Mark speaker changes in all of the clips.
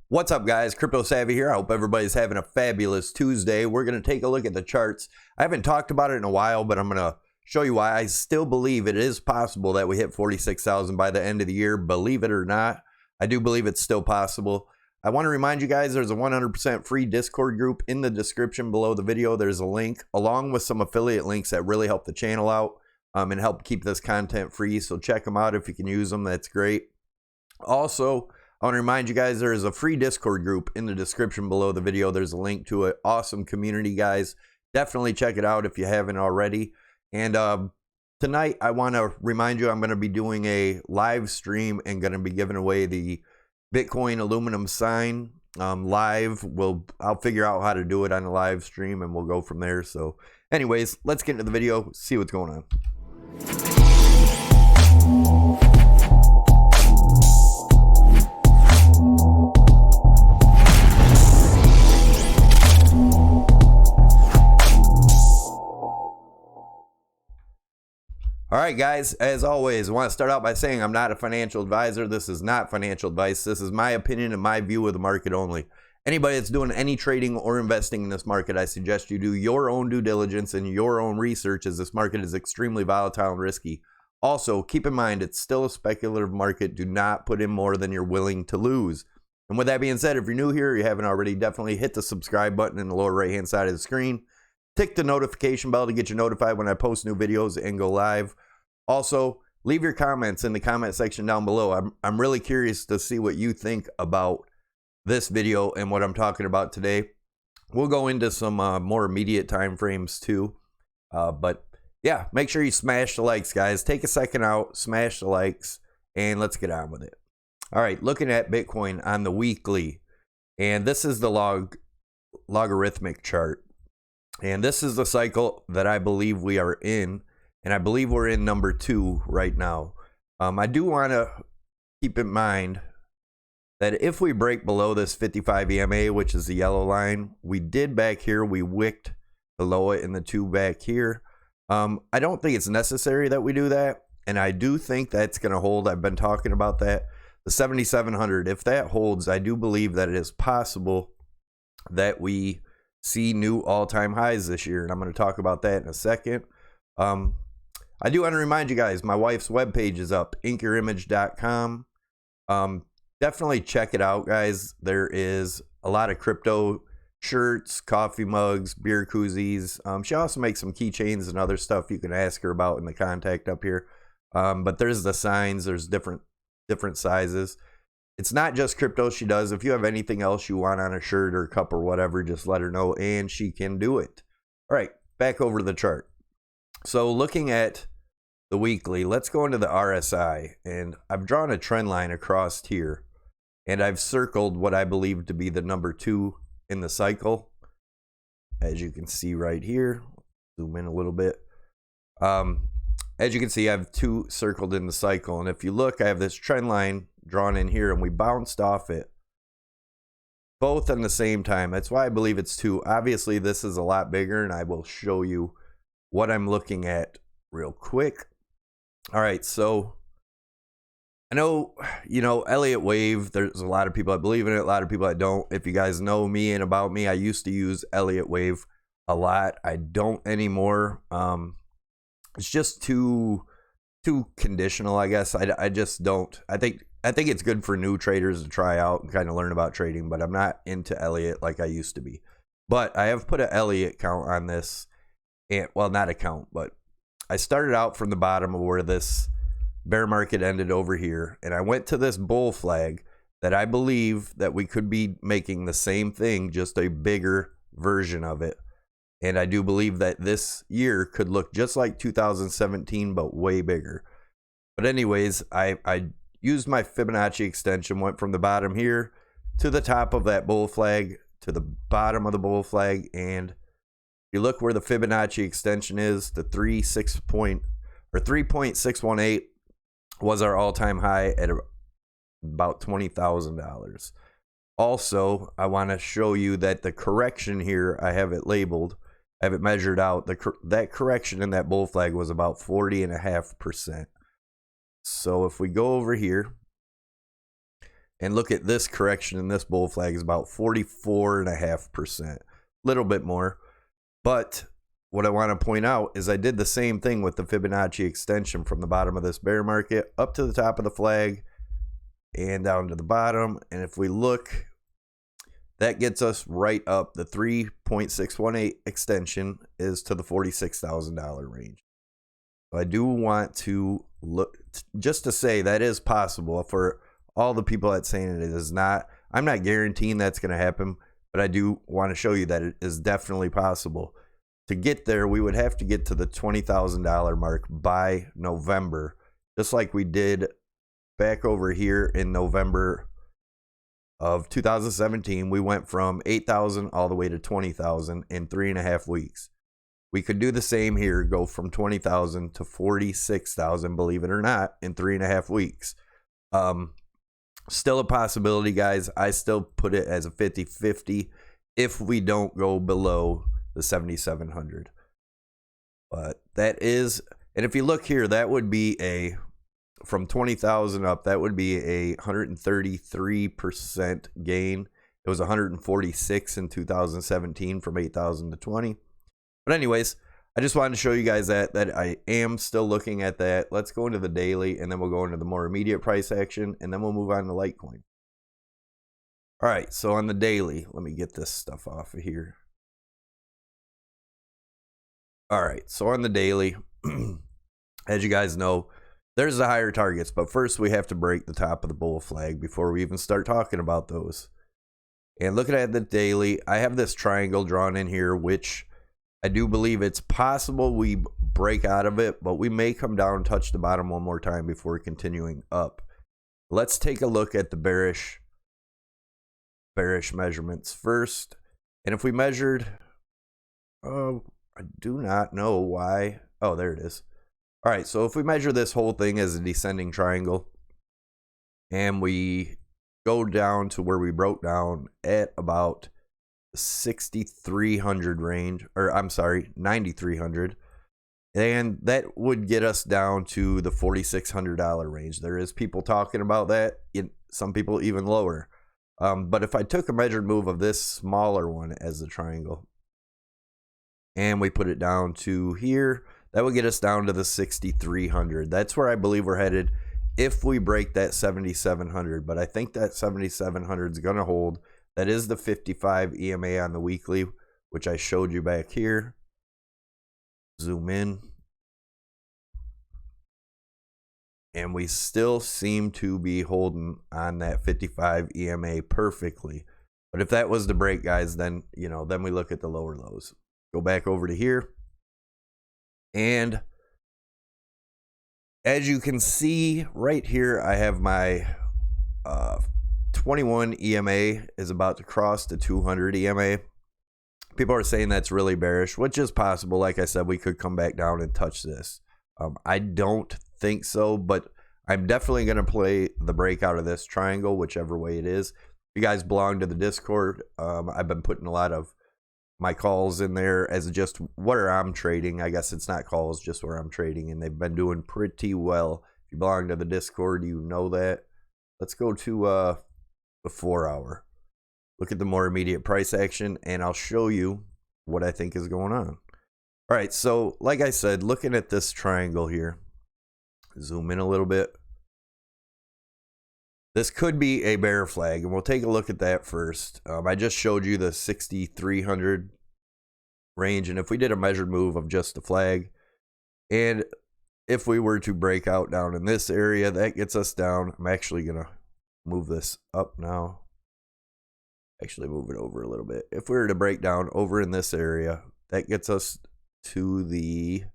Speaker 1: What's up, guys? Crypto Savvy here. I hope everybody's having a fabulous Tuesday. We're going to take a look at the charts. I haven't talked about it in a while, but I'm going to show you why I still believe it is possible that we hit 46,000 by the end of the year. Believe it or not, I do believe it's still possible. I want to remind you guys there's a 100% free Discord group in the description below the video. There's a link along with some affiliate links that really help the channel out and help keep this content free. So check them out if you can use them. That's great. Also, I want to remind you guys there is a free Discord group in the description below the video. There's a link to it. Awesome community, guys. Definitely check it out if you haven't already. And tonight, I want to remind you I'm going to be doing a live stream and going to be giving away the Bitcoin aluminum sign live. I'll figure out how to do it on the live stream and we'll go from there. So anyways, let's get into the video, see what's going on. All right, guys, as always, I want to start out by saying I'm not a financial advisor. This is not financial advice. This is my opinion and my view of the market only. Anybody that's doing any trading or investing in this market, I suggest you do your own due diligence and your own research, as this market is extremely volatile and risky. Also, keep in mind, it's still a speculative market. Do not put in more than you're willing to lose. And with that being said, if you're new here, you haven't already, definitely hit the subscribe button in the lower right-hand side of the screen. Tick the notification bell to get you notified when I post new videos and go live. Also, leave your comments in the comment section down below. I'm really curious to see what you think about this video and what I'm talking about today. We'll go into some more immediate time frames too. But yeah, make sure you smash the likes, guys. Take a second out, smash the likes, and let's get on with it. All right, looking at Bitcoin on the weekly, and this is the logarithmic chart. And this is the cycle that I believe we are in. And I believe we're in number 2 right now. I do want to keep in mind that if we break below this 55 EMA, which is the yellow line, we did back here, we wicked below it in the 2 back here. I don't think it's necessary that we do that. And I do think that's going to hold. I've been talking about that. The 7,700, if that holds, I do believe that it is possible that we see new all-time highs this year. And I'm going to talk about that in a second. I do want to remind you guys, my wife's webpage is up, inkyorimage.com. Definitely check it out, guys. There is a lot of crypto shirts, coffee mugs, beer koozies. She also makes some keychains and other stuff you can ask her about in the contact up here. But there's the signs. There's different sizes. It's not just crypto she does. If you have anything else you want on a shirt or cup or whatever, just let her know and she can do it. All right, back over to the chart. So looking at the weekly, let's go into the RSI, and I've drawn a trend line across here, and I've circled what I believe to be the number 2 in the cycle. As you can see right here, zoom in a little bit. As you can see, I have 2 circled in the cycle, and if you look, I have this trend line drawn in here, and we bounced off it both at the same time. That's why I believe it's 2. Obviously, this is a lot bigger, and I will show you what I'm looking at real quick. All right, so I know, Elliott Wave, there's a lot of people that believe in it, a lot of people that don't. If you guys know me and about me, I used to use Elliott Wave a lot. I don't anymore. It's just too conditional, I guess. I just don't. I think it's good for new traders to try out and kind of learn about trading, but I'm not into Elliott like I used to be. But I have put an Elliott count on this. And, well, not a count, but I started out from the bottom of where this bear market ended over here, and I went to this bull flag that I believe that we could be making the same thing, just a bigger version of it. And I do believe that this year could look just like 2017, but way bigger. But anyways, I used my Fibonacci extension, went from the bottom here to the top of that bull flag, to the bottom of the bull flag, and you look where the Fibonacci extension is, the 3.618 was our all-time high at about $20,000. Also, I want to show you that the correction here, I have it labeled, I have it measured out. That correction in that bull flag was about 40.5%. So if we go over here, And look at this correction in this bull flag is about 44.5%, a little bit more. But what I want to point out is I did the same thing with the Fibonacci extension from the bottom of this bear market up to the top of the flag and down to the bottom. And if we look, that gets us right up. The 3.618 extension is to the $46,000 range. So I do want to look, just to say that is possible for all the people that saying it is not. I'm not guaranteeing that's going to happen, but I do want to show you that it is definitely possible. To get there, we would have to get to the $20,000 mark by November, just like we did back over here in November of 2017. We went from 8,000 all the way to 20,000 in 3.5 weeks. We could do the same here, go from 20,000 to 46,000, believe it or not, in 3.5 weeks. Still a possibility, guys. I still put it as a 50-50 if we don't go below the 7,700. But that is, and if you look here, that would be a, from 20,000 up, that would be a 133% gain. It was 146 in 2017 from 8,000 to 20. But anyways, I just wanted to show you guys that I am still looking at that. Let's go into the daily, and then we'll go into the more immediate price action, and then we'll move on to Litecoin. All right, so on the daily, let me get this stuff off of here. All right, so on the daily, as you guys know, there's the higher targets, but first we have to break the top of the bull flag before we even start talking about those. And looking at the daily, I have this triangle drawn in here, which I do believe it's possible we break out of it, but we may come down and touch the bottom one more time before continuing up. Let's take a look at the bearish measurements first. And if we measured, I do not know why. Oh, there it is. All right, so if we measure this whole thing as a descending triangle and we go down to where we broke down at about 6,300 range, or I'm sorry, 9,300, and that would get us down to the $4,600 range. There is people talking about that, some people even lower. But if I took a measured move of this smaller one as a triangle and we put it down to here, that would get us down to the 6,300. That's where I believe we're headed if we break that 7,700. But I think that 7,700 is going to hold. That is the 55 EMA on the weekly, which I showed you back here. Zoom in. And we still seem to be holding on that 55 EMA perfectly. But if that was the break, guys, then, then we look at the lower lows. Go back over to here. And as you can see right here, I have my 21 EMA is about to cross the 200 EMA. People are saying that's really bearish, which is possible. Like I said, we could come back down and touch this. I don't think so, but I'm definitely going to play the breakout of this triangle, whichever way it is. If you guys belong to the Discord, I've been putting a lot of my calls in there as just where I'm trading. I guess it's not calls, just where I'm trading, and they've been doing pretty well. If you belong to the Discord, you know that. Let's go to the 4 hour. Look at the more immediate price action, and I'll show you what I think is going on. All right, so like I said, looking at this triangle here, zoom in a little bit. This could be a bear flag, and we'll take a look at that first. I just showed you the 6,300 range, and if we did a measured move of just the flag, and if we were to break out down in this area, that gets us down. I'm actually going to move this up now. Actually move it over a little bit. If we were to break down over in this area, that gets us to the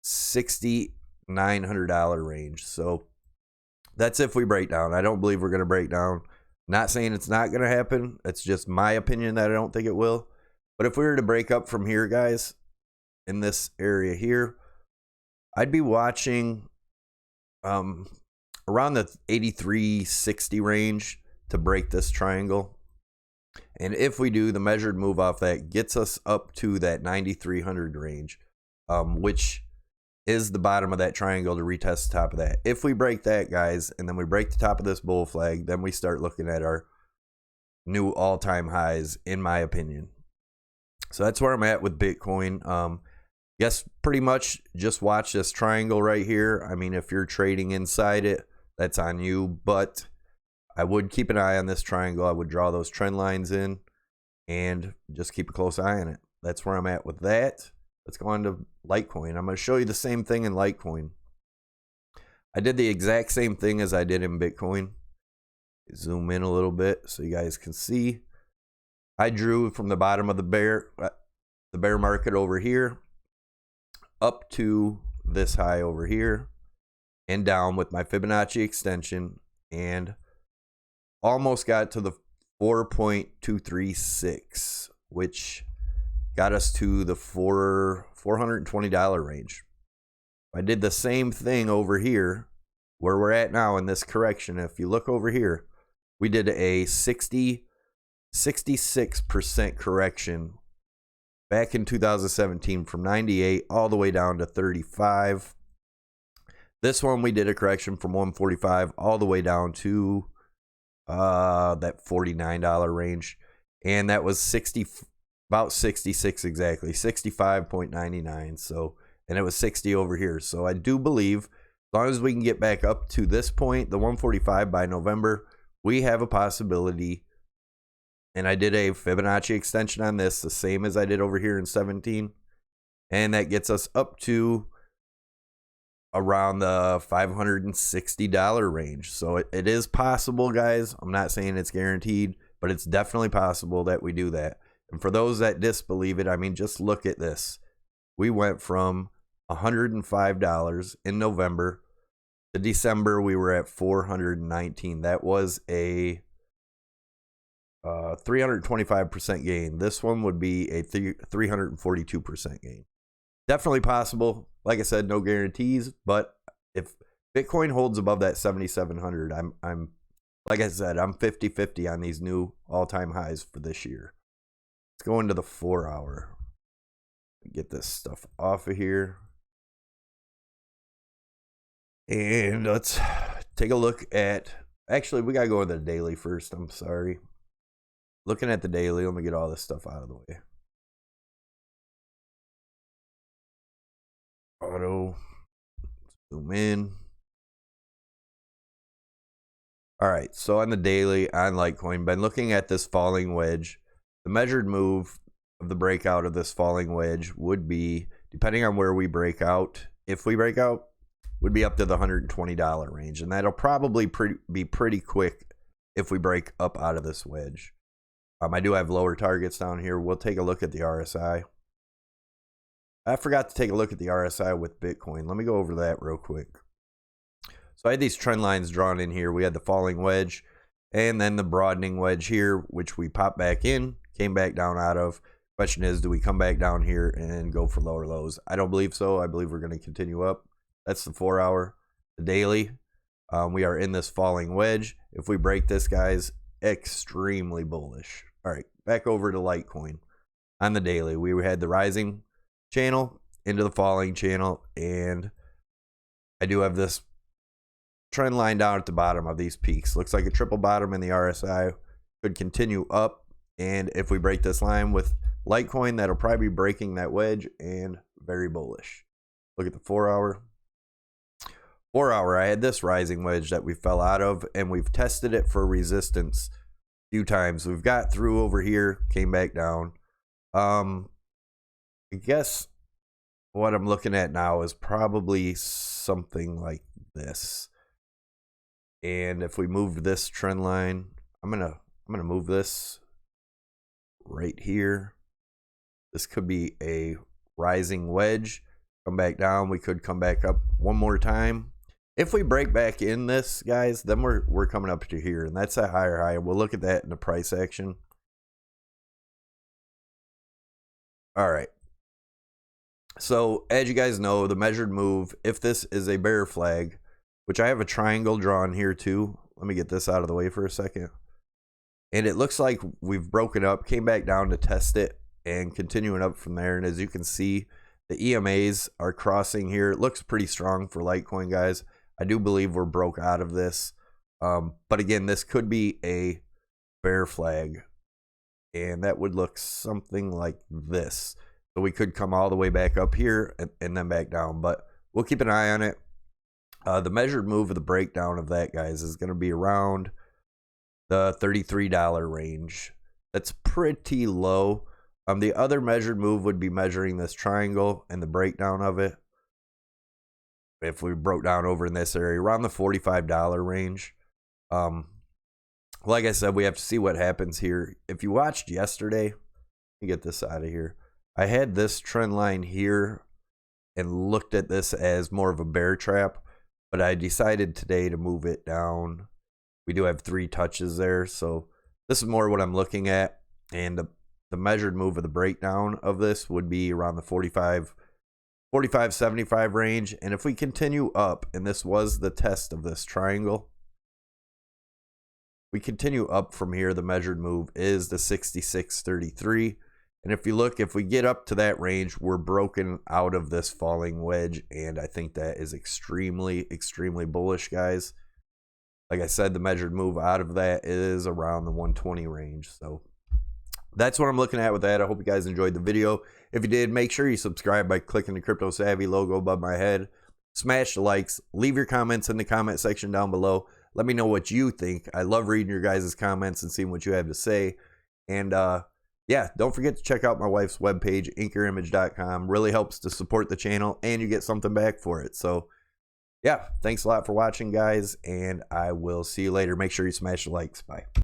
Speaker 1: $6,900 range. So that's if we break down. I don't believe we're going to break down. Not saying it's not going to happen. It's just my opinion that I don't think it will. But if we were to break up from here, guys, in this area here, I'd be watching around the 83.60 range to break this triangle. And if we do, the measured move off that gets us up to that 9,300 range, which is the bottom of that triangle to retest the top of that. If we break that, guys, and then we break the top of this bull flag, then we start looking at our new all-time highs, in my opinion. So that's where I'm at with Bitcoin. Yes, pretty much just watch this triangle right here. I mean, if you're trading inside it, that's on you, but I would keep an eye on this triangle. I would draw those trend lines in and just keep a close eye on it. That's where I'm at with that. Let's go on to Litecoin. I'm going to show you the same thing in Litecoin. I did the exact same thing as I did in Bitcoin. Zoom in a little bit so you guys can see. I drew from the bottom of the bear market over here up to this high over here and down with my Fibonacci extension, and almost got to the 4.236, which got us to the $420 range. I did the same thing over here where we're at now in this correction. If you look over here, we did a 66% correction back in 2017 from 98 all the way down to 35. This one we did a correction from 145 all the way down to that $49 range, and that was about 66 exactly, 65.99. So, and it was 60 over here. So I do believe as long as we can get back up to this point, the 145 by November, we have a possibility. And I did a Fibonacci extension on this, the same as I did over here in 17, and that gets us up to around the $560 range. So it is possible, guys. I'm not saying it's guaranteed, but it's definitely possible that we do that. And for those that disbelieve it, I mean, just look at this. We went from $105 in November to December. We were at $419. That was a 325% gain. This one would be a 342% gain. Definitely possible. Like I said, no guarantees, but if Bitcoin holds above that 7,700, I'm like I said, I'm 50-50 on these new all-time highs for this year. Let's go into the 4 hour. Get this stuff off of here. And let's take a look at, actually, we got to go into the daily first. I'm sorry. Looking at the daily, let me get all this stuff out of the way. Auto, zoom in. All right, so on the daily on Litecoin, been looking at this falling wedge. The measured move of the breakout of this falling wedge would be, depending on where we break out, if we break out, would be up to the $120 range, and that'll probably be pretty quick if we break up out of this wedge. I do have lower targets down here. We'll take a look at the RSI. I forgot to take a look at the RSI with Bitcoin. Let me go over that real quick. So I had these trend lines drawn in here. We had the falling wedge and then the broadening wedge here, which we popped back in, came back down out of. Question is, do we come back down here and go for lower lows? I don't believe so. I believe we're going to continue up. That's the 4 hour. The daily, we are in this falling wedge. If we break this, guys, extremely bullish. All right, back over to Litecoin. On the daily, we had the rising channel into the falling channel, and I do have this trend line down at the bottom of these peaks. Looks like a triple bottom in the RSI. Could continue up, and if we break this line with Litecoin, that'll probably be breaking that wedge and very bullish. Look at the 4 hour. 4 hour, I had this rising wedge that we fell out of, and we've tested it for resistance a few times. We've got through over here, came back down. I guess what I'm looking at now is probably something like this. And if we move this trend line, I'm gonna move this right here. This could be a rising wedge. Come back down. We could come back up one more time. If we break back in this, guys, then we're coming up to here, and that's a higher high. We'll look at that in the price action. All right. So as you guys know, the measured move, if this is a bear flag, which I have a triangle drawn here too. Let me get this out of the way for a second. And it looks like we've broken up, came back down to test it, and continuing up from there. And as you can see, The EMAs are crossing here. It looks pretty strong for Litecoin, guys. I do believe we're broke out of this. But again, this could be a bear flag. And that would look something like this. So we could come all the way back up here and then back down. But we'll keep an eye on it. The measured move of the breakdown of that, guys, is going to be around the $33 range. That's pretty low. The other measured move would be measuring this triangle and the breakdown of it. If we broke down over in this area, around the $45 range. Like I said, we have to see what happens here. If you watched yesterday, let me get this out of here. I had this trend line here and looked at this as more of a bear trap, but I decided today to move it down. We do have 3 touches there, so this is more what I'm looking at. And the measured move of the breakdown of this would be around the 45.75 range. And if we continue up, and this was the test of this triangle, we continue up from here, the measured move is the 66.33. And if you look, if we get up to that range, we're broken out of this falling wedge. And I think that is extremely, extremely bullish, guys. Like I said, the measured move out of that is around the 120 range. So that's what I'm looking at with that. I hope you guys enjoyed the video. If you did, make sure you subscribe by clicking the Crypto Savvy logo above my head. Smash the likes. Leave your comments in the comment section down below. Let me know what you think. I love reading your guys' comments and seeing what you have to say. And yeah, don't forget to check out my wife's webpage, anchorimage.com. Really helps to support the channel, and you get something back for it. So yeah, thanks a lot for watching, guys, and I will see you later. Make sure you smash the likes. Bye.